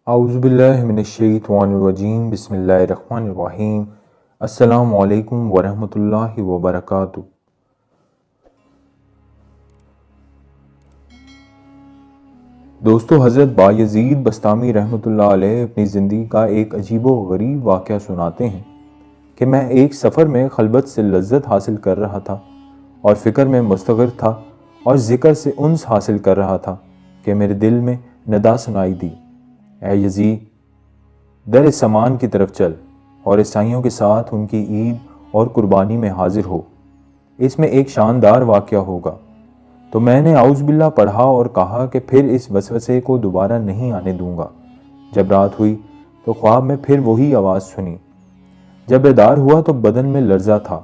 اعوذ باللہ من الشیطان الرجیم بسم اللہ الرحمن الرحیم السلام علیکم ورحمۃ اللہ وبرکاتہ۔ دوستو، حضرت بایزید بسطامی رحمۃ اللہ علیہ اپنی زندگی کا ایک عجیب و غریب واقعہ سناتے ہیں کہ میں ایک سفر میں خلوت سے لذت حاصل کر رہا تھا اور فکر میں مستغرق تھا اور ذکر سے انس حاصل کر رہا تھا کہ میرے دل میں ندا سنائی دی، اے یزید، در سمان کی طرف چل اور عیسائیوں کے ساتھ ان کی عید اور قربانی میں حاضر ہو، اس میں ایک شاندار واقعہ ہوگا۔ تو میں نے اعوذ باللہ پڑھا اور کہا کہ پھر اس وسوسے کو دوبارہ نہیں آنے دوں گا۔ جب رات ہوئی تو خواب میں پھر وہی آواز سنی۔ جب بیدار ہوا تو بدن میں لرزہ تھا،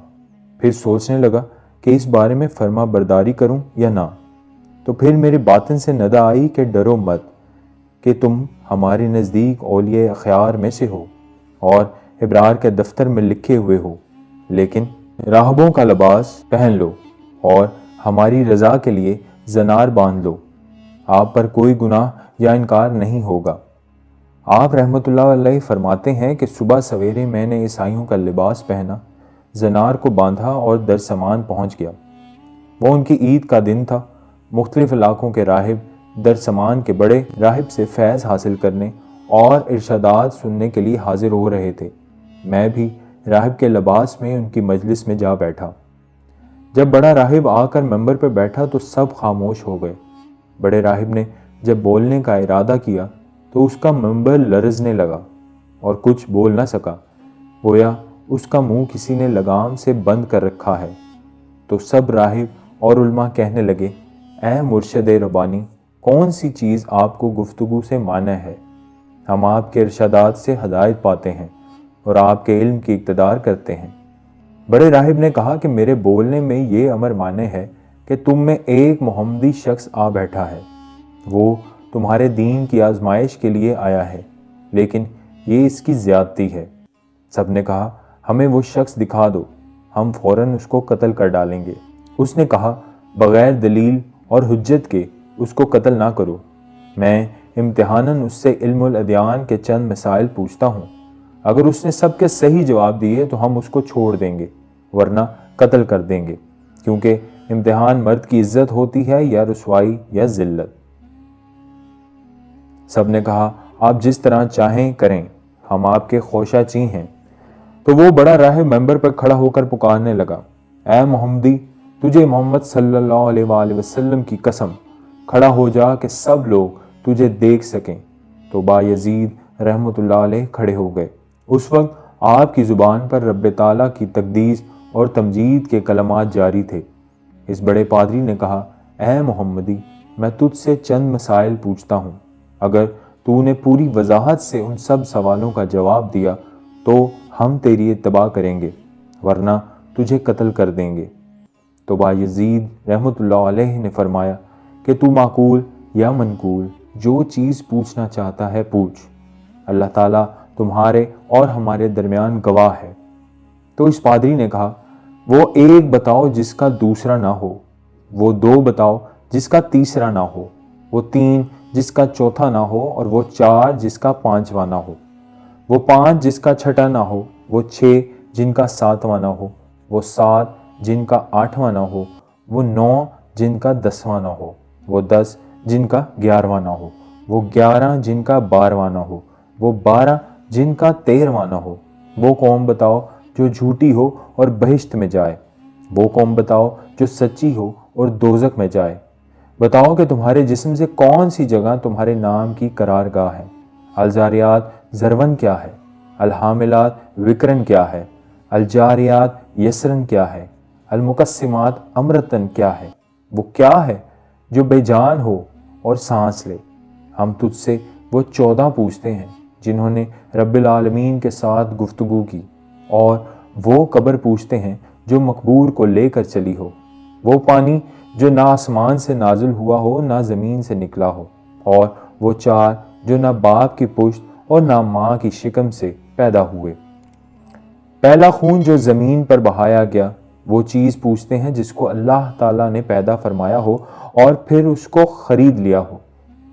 پھر سوچنے لگا کہ اس بارے میں فرما برداری کروں یا نہ۔ تو پھر میرے باطن سے ندا آئی کہ ڈرو مت، کہ تم ہمارے نزدیک اولیاء اخیار میں سے ہو اور ابرار کے دفتر میں لکھے ہوئے ہو، لیکن راہبوں کا لباس پہن لو اور ہماری رضا کے لیے زنار باندھ لو، آپ پر کوئی گناہ یا انکار نہیں ہوگا۔ آپ رحمۃ اللہ علیہ فرماتے ہیں کہ صبح سویرے میں نے عیسائیوں کا لباس پہنا، زنار کو باندھا اور در سمان پہنچ گیا۔ وہ ان کی عید کا دن تھا۔ مختلف علاقوں کے راہب در سمان کے بڑے راہب سے فیض حاصل کرنے اور ارشادات سننے کے لیے حاضر ہو رہے تھے۔ میں بھی راہب کے لباس میں ان کی مجلس میں جا بیٹھا۔ جب بڑا راہب آ کر ممبر پر بیٹھا تو سب خاموش ہو گئے۔ بڑے راہب نے جب بولنے کا ارادہ کیا تو اس کا ممبر لرزنے لگا اور کچھ بول نہ سکا، گویا اس کا منہ کسی نے لگام سے بند کر رکھا ہے۔ تو سب راہب اور علماء کہنے لگے، اے مرشد ربانی، کون سی چیز آپ کو گفتگو سے مانع ہے؟ ہم آپ کے ارشادات سے ہدایت پاتے ہیں اور آپ کے علم کی اقتدار کرتے ہیں۔ بڑے راہب نے کہا کہ میرے بولنے میں یہ امر مانع ہے کہ تم میں ایک محمدی شخص آ بیٹھا ہے، وہ تمہارے دین کی آزمائش کے لیے آیا ہے، لیکن یہ اس کی زیادتی ہے۔ سب نے کہا، ہمیں وہ شخص دکھا دو، ہم فوراً اس کو قتل کر ڈالیں گے۔ اس نے کہا، بغیر دلیل اور حجت کے اس کو قتل نہ کرو، میں امتحاناً اس سے علم الادیان کے چند مسائل پوچھتا ہوں، اگر اس نے سب کے صحیح جواب دیے تو ہم اس کو چھوڑ دیں گے، ورنہ قتل کر دیں گے، کیونکہ امتحان مرد کی عزت ہوتی ہے یا رسوائی یا ذلت۔ سب نے کہا، آپ جس طرح چاہیں کریں، ہم آپ کے خوشہ چیں ہیں۔ تو وہ بڑا راہب ممبر پر کھڑا ہو کر پکارنے لگا، اے محمدی، تجھے محمد صلی اللہ علیہ وآلہ وسلم کی قسم، کھڑا ہو جا کہ سب لوگ تجھے دیکھ سکیں۔ تو بایزید رحمۃ اللہ علیہ کھڑے ہو گئے۔ اس وقت آپ کی زبان پر رب تعالیٰ کی تقدیس اور تمجید کے کلمات جاری تھے۔ اس بڑے پادری نے کہا، اے محمدی، میں تجھ سے چند مسائل پوچھتا ہوں، اگر تو نے پوری وضاحت سے ان سب سوالوں کا جواب دیا تو ہم تیری اتباع کریں گے، ورنہ تجھے قتل کر دیں گے۔ تو بایزید رحمۃ اللہ علیہ نے فرمایا کہ تو معقول یا منقول جو چیز پوچھنا چاہتا ہے پوچھ، اللہ تعالیٰ تمہارے اور ہمارے درمیان گواہ ہے۔ تو اس پادری نے کہا، وہ ایک بتاؤ جس کا دوسرا نہ ہو، وہ دو بتاؤ جس کا تیسرا نہ ہو، وہ تین جس کا چوتھا نہ ہو، اور وہ چار جس کا پانچواں نہ ہو، وہ پانچ جس کا چھٹا نہ ہو، وہ چھ جن کا ساتواں نہ ہو، وہ سات جن کا آٹھواں نہ ہو، وہ نو جن کا دسواں نہ ہو، وہ 10 جن کا 11واں نہ ہو، وہ 11 جن کا 12واں نہ ہو، وہ 12 جن کا 13واں نہ ہو۔ وہ قوم بتاؤ جو جھوٹی ہو اور بہشت میں جائے، وہ قوم بتاؤ جو سچی ہو اور دوزخ میں جائے۔ بتاؤ کہ تمہارے جسم سے کون سی جگہ تمہارے نام کی قرار گاہ ہے۔ الزاریات زرون کیا ہے؟ الحاملات وکرن کیا ہے؟ الجاریات یسرن کیا ہے؟ المقسمات امرتن کیا ہے؟ وہ کیا ہے جو بے جان ہو اور سانس لے؟ ہم تجھ سے وہ 14 پوچھتے ہیں جنہوں نے رب العالمین کے ساتھ گفتگو کی، اور وہ قبر پوچھتے ہیں جو مقبور کو لے کر چلی ہو، وہ پانی جو نہ آسمان سے نازل ہوا ہو نہ زمین سے نکلا ہو، اور وہ 4 جو نہ باپ کی پشت اور نہ ماں کی شکم سے پیدا ہوئے۔ پہلا خون جو زمین پر بہایا گیا، وہ چیز پوچھتے ہیں جس کو اللہ تعالیٰ نے پیدا فرمایا ہو اور پھر اس کو خرید لیا ہو۔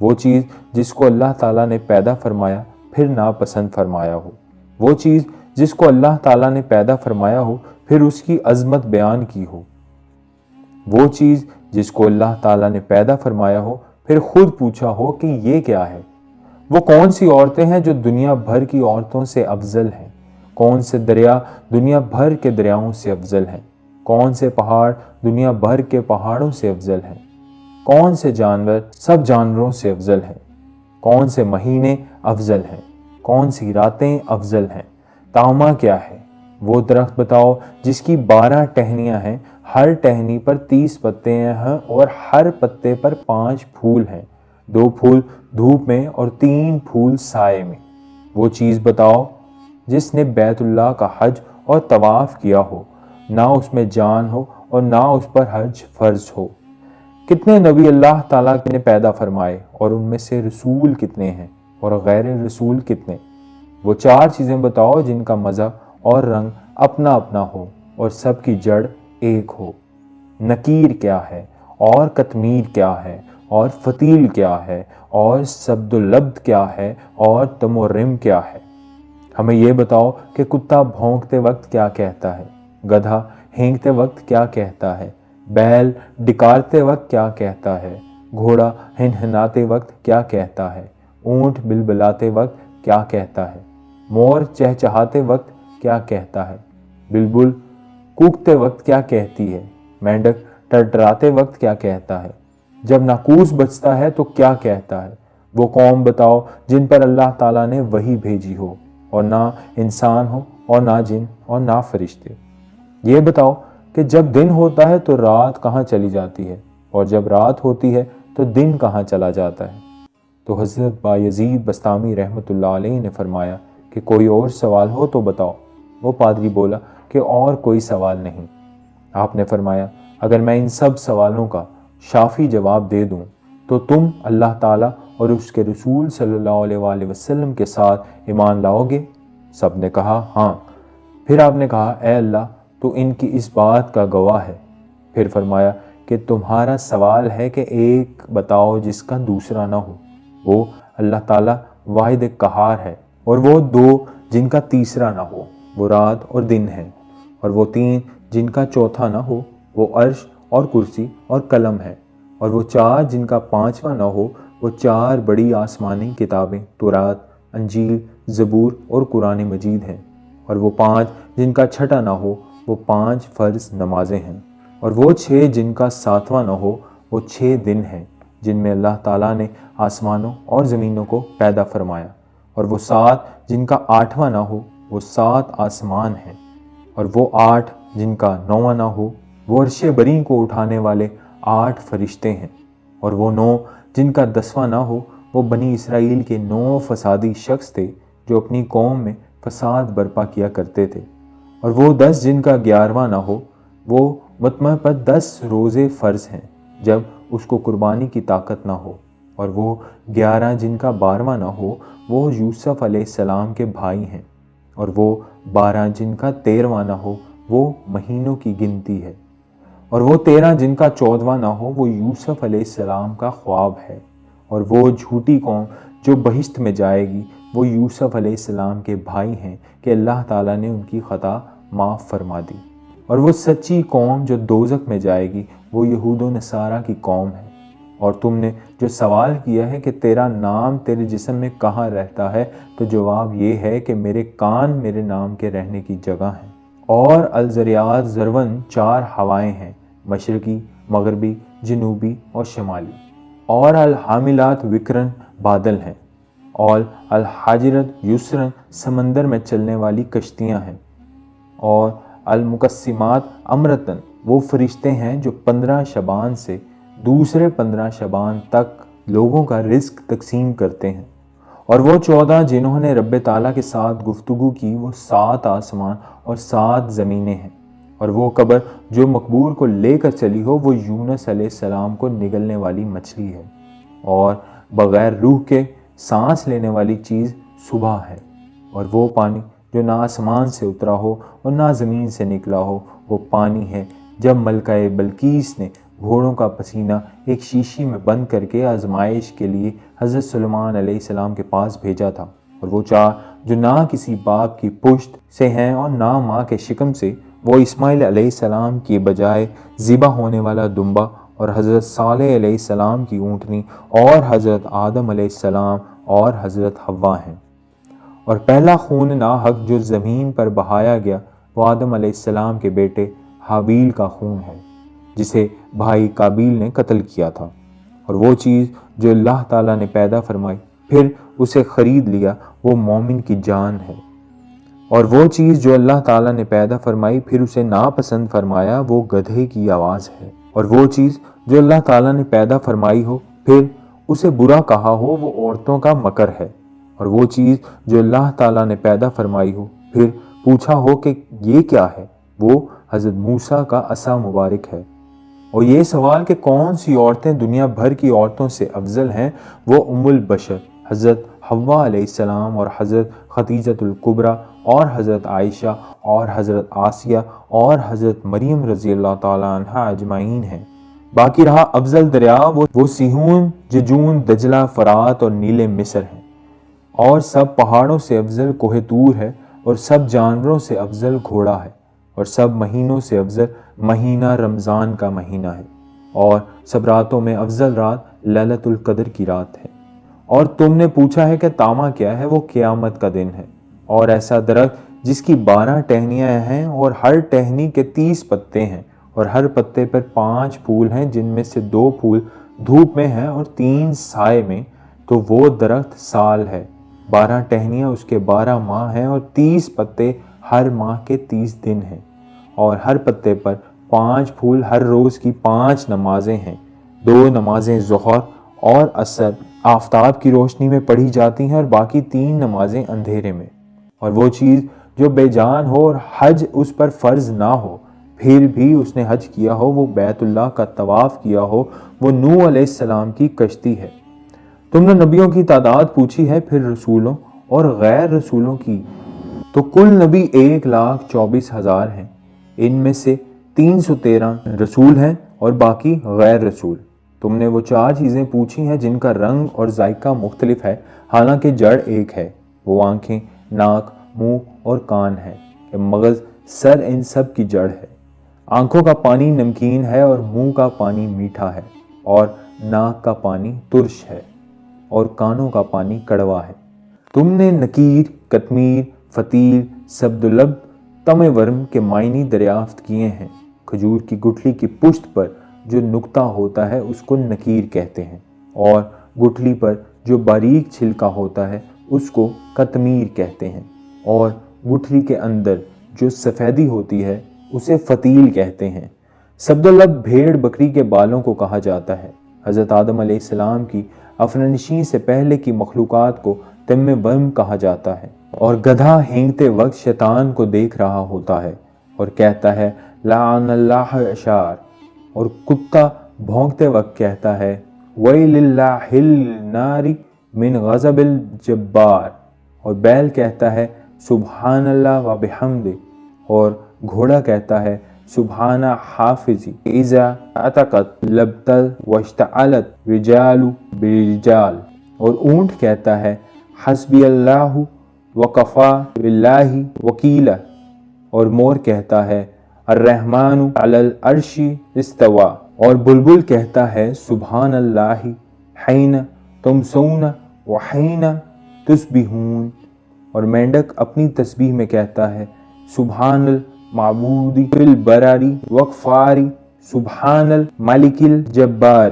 وہ چیز جس کو اللہ تعالیٰ نے پیدا فرمایا پھر ناپسند فرمایا ہو، وہ چیز جس کو اللہ تعالیٰ نے پیدا فرمایا ہو پھر اس کی عظمت بیان کی ہو، وہ چیز جس کو اللہ تعالیٰ نے پیدا فرمایا ہو پھر خود پوچھا ہو کہ یہ کیا ہے۔ وہ کون سی عورتیں ہیں جو دنیا بھر کی عورتوں سے افضل ہیں؟ کون سے دریا دنیا بھر کے دریاؤں سے افضل ہیں؟ کون سے پہاڑ دنیا بھر کے پہاڑوں سے افضل ہیں؟ کون سے جانور سب جانوروں سے افضل ہیں؟ کون سے مہینے افضل ہیں؟ کون سی راتیں افضل ہیں؟ تعمہ کیا ہے؟ وہ درخت بتاؤ جس کی 12 ٹہنیاں ہیں، ہر ٹہنی پر 30 پتے ہیں اور ہر پتے پر 5 پھول ہیں، 2 پھول دھوپ میں اور 3 پھول سائے میں۔ وہ چیز بتاؤ جس نے بیت اللہ کا حج اور طواف کیا ہو، نہ اس میں جان ہو اور نہ اس پر حج فرض ہو۔ کتنے نبی اللہ تعالیٰ نے پیدا فرمائے اور ان میں سے رسول کتنے ہیں اور غیر رسول کتنے؟ وہ 4 چیزیں بتاؤ جن کا مزہ اور رنگ اپنا اپنا ہو اور سب کی جڑ ایک ہو۔ نکیر کیا ہے اور قطمیر کیا ہے اور فتیل کیا ہے اور سبد لبد کیا ہے اور تمورم کیا ہے؟ ہمیں یہ بتاؤ کہ کتا بھونکتے وقت کیا کہتا ہے، گدھا ہینکتے وقت کیا کہتا ہے، بیل ڈکارتے وقت کیا کہتا ہے، گھوڑا ہنہناتے وقت کیا کہتا ہے، اونٹ بلبلاتے وقت کیا کہتا ہے، مور چہچہاتے وقت کیا کہتا ہے، بلبل کوکتے وقت کیا کہتی ہے، مینڈک ٹرٹراتے وقت کیا کہتا ہے، جب ناقوس بجتا ہے تو کیا کہتا ہے؟ وہ قوم بتاؤ جن پر اللہ تعالیٰ نے وحی بھیجی ہو اور نہ انسان ہو اور نہ جن اور نہ فرشتے۔ یہ بتاؤ کہ جب دن ہوتا ہے تو رات کہاں چلی جاتی ہے اور جب رات ہوتی ہے تو دن کہاں چلا جاتا ہے؟ تو حضرت بایزید بسطامی رحمۃ اللہ علیہ نے فرمایا کہ کوئی اور سوال ہو تو بتاؤ۔ وہ پادری بولا کہ اور کوئی سوال نہیں۔ آپ نے فرمایا اگر میں ان سب سوالوں کا شافی جواب دے دوں تو تم اللہ تعالیٰ اور اس کے رسول صلی اللہ علیہ وآلہ وسلم کے ساتھ ایمان لاؤ گے؟ سب نے کہا ہاں۔ پھر آپ نے کہا اے اللہ تو ان کی اس بات کا گواہ ہے۔ پھر فرمایا کہ تمہارا سوال ہے کہ ایک بتاؤ جس کا دوسرا نہ ہو، وہ اللہ تعالیٰ واحد قہار ہے، اور وہ 2 جن کا تیسرا نہ ہو، وہ رات اور دن ہے، اور وہ 3 جن کا چوتھا نہ ہو، وہ عرش اور کرسی اور قلم ہے، اور وہ 4 جن کا 5واں نہ ہو، وہ 4 بڑی آسمانی کتابیں تورات، انجیل، زبور اور قرآن مجید ہیں، اور وہ 5 جن کا 6واں نہ ہو، وہ 5 فرض نمازیں ہیں، اور وہ 6 جن کا 7واں نہ ہو، وہ 6 دن ہیں جن میں اللہ تعالیٰ نے آسمانوں اور زمینوں کو پیدا فرمایا، اور وہ 7 جن کا 8واں نہ ہو، وہ 7 آسمان ہیں، اور وہ 8 جن کا 9واں نہ ہو، وہ عرش بری کو اٹھانے والے 8 فرشتے ہیں، اور وہ 9 جن کا 10واں نہ ہو، وہ بنی اسرائیل کے 9 فسادی شخص تھے جو اپنی قوم میں فساد برپا کیا کرتے تھے، اور وہ 10 جن کا 11واں نہ ہو، وہ مطمع پر 10 روزے فرض ہیں جب اس کو قربانی کی طاقت نہ ہو، اور وہ 11 جن کا 12واں نہ ہو، وہ یوسف علیہ السلام کے بھائی ہیں، اور وہ 12 جن کا 13واں نہ ہو، وہ مہینوں کی گنتی ہے، اور وہ 13 جن کا 14واں نہ ہو، وہ یوسف علیہ السلام کا خواب ہے، اور وہ جھوٹی قوم جو بہشت میں جائے گی وہ یوسف علیہ السلام کے بھائی ہیں کہ اللہ تعالیٰ نے ان کی خطا معاف فرما دی، اور وہ سچی قوم جو دوزخ میں جائے گی وہ یہود و نصارہ کی قوم ہے۔ اور تم نے جو سوال کیا ہے کہ تیرا نام تیرے جسم میں کہاں رہتا ہے، تو جواب یہ ہے کہ میرے کان میرے نام کے رہنے کی جگہ ہیں، اور الذریات ذرون 4 ہوائیں ہیں، مشرقی، مغربی، جنوبی اور شمالی، اور الحاملات وکرن بادل ہیں، اور الحاجرت یسرن سمندر میں چلنے والی کشتیاں ہیں، اور المقسمات امرتن وہ فرشتے ہیں جو 15 شعبان سے دوسرے 15 شعبان تک لوگوں کا رزق تقسیم کرتے ہیں، اور وہ 14 جنہوں نے رب تعالیٰ کے ساتھ گفتگو کی وہ 7 آسمان اور 7 زمینیں ہیں، اور وہ قبر جو مقبور کو لے کر چلی ہو وہ یونس علیہ السلام کو نگلنے والی مچھلی ہے، اور بغیر روح کے سانس لینے والی چیز صبح ہے، اور وہ پانی جو نہ آسمان سے اترا ہو اور نہ زمین سے نکلا ہو وہ پانی ہے جب ملکہ بلقیس نے گھوڑوں کا پسینہ ایک شیشی میں بند کر کے آزمائش کے لیے حضرت سلیمان علیہ السلام کے پاس بھیجا تھا، اور وہ چار جو نہ کسی باپ کی پشت سے ہیں اور نہ ماں کے شکم سے، وہ اسماعیل علیہ السلام کی بجائے ذبح ہونے والا دمبا اور حضرت صالح علیہ السلام کی اونٹنی اور حضرت آدم علیہ السلام اور حضرت حوا ہیں۔ اور پہلا خون ناحق جو زمین پر بہایا گیا وہ آدم علیہ السلام کے بیٹے حابیل کا خون ہے، جسے بھائی قابیل نے قتل کیا تھا۔ اور وہ چیز جو اللہ تعالیٰ نے پیدا فرمائی پھر اسے خرید لیا وہ مومن کی جان ہے، اور وہ چیز جو اللہ تعالیٰ نے پیدا فرمائی پھر اسے ناپسند فرمایا وہ گدھے کی آواز ہے، اور وہ چیز جو اللہ تعالیٰ نے پیدا فرمائی ہو پھر اسے برا کہا ہو وہ عورتوں کا مکر ہے، اور وہ چیز جو اللہ تعالیٰ نے پیدا فرمائی ہو پھر پوچھا ہو کہ یہ کیا ہے وہ حضرت موسیٰ کا عصا مبارک ہے۔ اور یہ سوال کہ کون سی عورتیں دنیا بھر کی عورتوں سے افضل ہیں وہ ام البشر حضرت حوا علیہ السلام اور حضرت خدیجۃ الکبریٰ اور حضرت عائشہ اور حضرت آسیہ اور حضرت مریم رضی اللہ تعالیٰ عنہ اجمعین ہیں۔ باقی رہا افضل دریا وہ سیہون، ججون، دجلہ، فرات اور نیل مصر ہیں، اور سب پہاڑوں سے افضل کوہ طور ہے، اور سب جانوروں سے افضل گھوڑا ہے، اور سب مہینوں سے افضل مہینہ رمضان کا مہینہ ہے، اور سب راتوں میں افضل رات لیلۃ القدر کی رات ہے۔ اور تم نے پوچھا ہے کہ تامہ کیا ہے، وہ قیامت کا دن ہے، اور ایسا درخت جس کی 12 ٹہنیاں ہیں اور ہر ٹہنی کے 30 پتے ہیں، اور ہر پتے پر 5 پھول ہیں جن میں سے 2 پھول دھوپ میں ہیں اور 3 سائے میں، تو وہ درخت سال ہے۔ 12 ٹہنیاں اس کے 12 ماہ ہیں اور 30 پتے ہر ماہ کے 30 دن ہیں، اور ہر پتے پر 5 پھول ہر روز کی 5 نمازیں ہیں، 2 نمازیں ظہر اور عصر آفتاب کی روشنی میں پڑھی جاتی ہیں اور باقی 3 نمازیں اندھیرے میں۔ اور وہ چیز جو بے جان ہو اور حج اس پر فرض نہ ہو پھر بھی اس نے حج کیا ہو، وہ بیت اللہ کا طواف کیا ہو، وہ نوح علیہ السلام کی کشتی ہے۔ تم نے نبیوں کی تعداد پوچھی ہے، پھر رسولوں اور غیر رسولوں کی، تو کل نبی 1,24,000 ہیں، ان میں سے 313 رسول ہیں اور باقی غیر رسول۔ تم نے وہ 4 چیزیں پوچھی ہیں جن کا رنگ اور ذائقہ مختلف ہے حالانکہ جڑ ایک ہے، وہ آنکھیں، ناک، منہ اور کان ہے، کہ مغز، سر ان سب کی جڑ ہے۔ آنکھوں کا پانی نمکین ہے اور منہ کا پانی میٹھا ہے، اور ناک کا پانی ترش ہے، اور کانوں کا پانی کڑوا ہے۔ تم نے نکیر، قطمیر، فتیل، سبدلب، تمہ ورم کے معنی دریافت کیے ہیں۔ کھجور کی گٹھلی کی پشت پر جو نقطہ ہوتا ہے اس کو نکیر کہتے ہیں، اور گٹھلی پر جو باریک چھلکا ہوتا ہے اس کو قطمیر کہتے ہیں، اور گٹھلی کے اندر جو سفیدی ہوتی ہے اسے فتیل کہتے ہیں۔ سبدلب بھیڑ بکری کے بالوں کو کہا جاتا ہے۔ حضرت آدم علیہ السلام کی افننشین سے پہلے کی مخلوقات کو تمہ ورم کہا جاتا ہے، اور گدھا ہینگتے وقت شیطان کو دیکھ رہا ہوتا ہے اور کہتا ہے لعن اللہ اشار، اور کتا بھونکتے وقت کہتا ہے ویل اللہ النار من غضب الجبار، اور بیل کہتا ہے سبحان اللہ و بحمدہ، اور گھوڑا کہتا ہے سبحان حافظی اذا عتقت لبتل واشتعلت رجال برجال، اور اونٹ کہتا ہے حسبی اللہ وکفا باللہ وکیلا، اور مور کہتا ہے الرحمن علی العرش استوى، اور بلبل کہتا ہے سبحان اللہ حین تمسون وحین تصبحون، اور مینڈک اپنی تسبیح میں کہتا ہے سبحان المعبود فی البراری وغفاری سبحان الملک الجبار،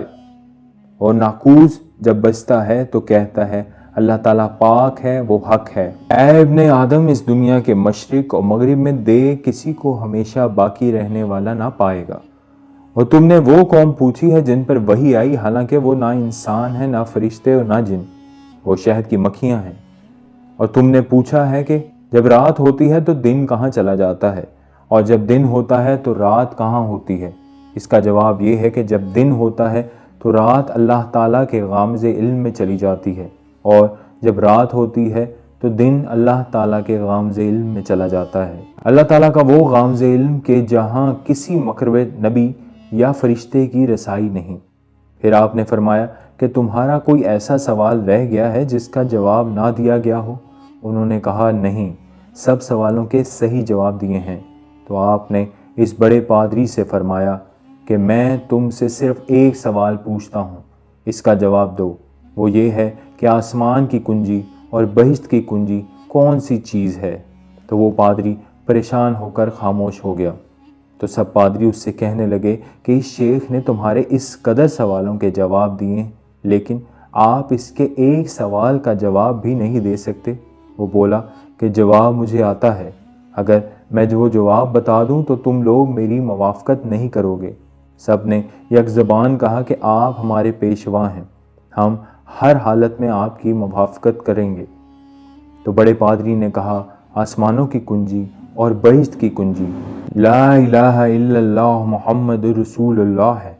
اور ناقوس جب بجتا ہے تو کہتا ہے اللہ تعالیٰ پاک ہے، وہ حق ہے۔ اے ابن آدم، اس دنیا کے مشرق اور مغرب میں دیکھ، کسی کو ہمیشہ باقی رہنے والا نہ پائے گا۔ اور تم نے وہ قوم پوچھی ہے جن پر وحی آئی حالانکہ وہ نہ انسان ہیں، نہ فرشتے اور نہ جن، وہ شہد کی مکھیاں ہیں۔ اور تم نے پوچھا ہے کہ جب رات ہوتی ہے تو دن کہاں چلا جاتا ہے، اور جب دن ہوتا ہے تو رات کہاں ہوتی ہے؟ اس کا جواب یہ ہے کہ جب دن ہوتا ہے تو رات اللہ تعالیٰ کے غامض علم میں چلی جاتی ہے، اور جب رات ہوتی ہے تو دن اللہ تعالیٰ کے غامض علم میں چلا جاتا ہے۔ اللہ تعالیٰ کا وہ غامض علم کہ جہاں کسی مقرب نبی یا فرشتے کی رسائی نہیں۔ پھر آپ نے فرمایا کہ تمہارا کوئی ایسا سوال رہ گیا ہے جس کا جواب نہ دیا گیا ہو؟ انہوں نے کہا نہیں، سب سوالوں کے صحیح جواب دیے ہیں۔ تو آپ نے اس بڑے پادری سے فرمایا کہ میں تم سے صرف ایک سوال پوچھتا ہوں، اس کا جواب دو۔ وہ یہ ہے کہ آسمان کی کنجی اور بہشت کی کنجی کون سی چیز ہے؟ تو وہ پادری پریشان ہو کر خاموش ہو گیا۔ تو سب پادری اس سے کہنے لگے کہ اس شیخ نے تمہارے اس قدر سوالوں کے جواب دیے لیکن آپ اس کے ایک سوال کا جواب بھی نہیں دے سکتے۔ وہ بولا کہ جواب مجھے آتا ہے، اگر میں وہ جواب بتا دوں تو تم لوگ میری موافقت نہیں کرو گے۔ سب نے یک زبان کہا کہ آپ ہمارے پیشوا ہیں، ہم ہر حالت میں آپ کی موافقت کریں گے۔ تو بڑے پادری نے کہا آسمانوں کی کنجی اور بہشت کی کنجی لا الہ الا اللہ محمد رسول اللہ ہے۔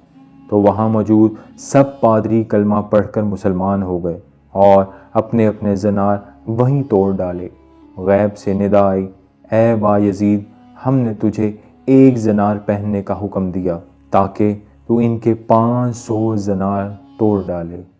تو وہاں موجود سب پادری کلمہ پڑھ کر مسلمان ہو گئے اور اپنے اپنے زنار وہیں توڑ ڈالے۔ غیب سے ندا آئی، اے بایزید، ہم نے تجھے ایک زنار پہننے کا حکم دیا تاکہ تو ان کے 500 زنار توڑ ڈالے۔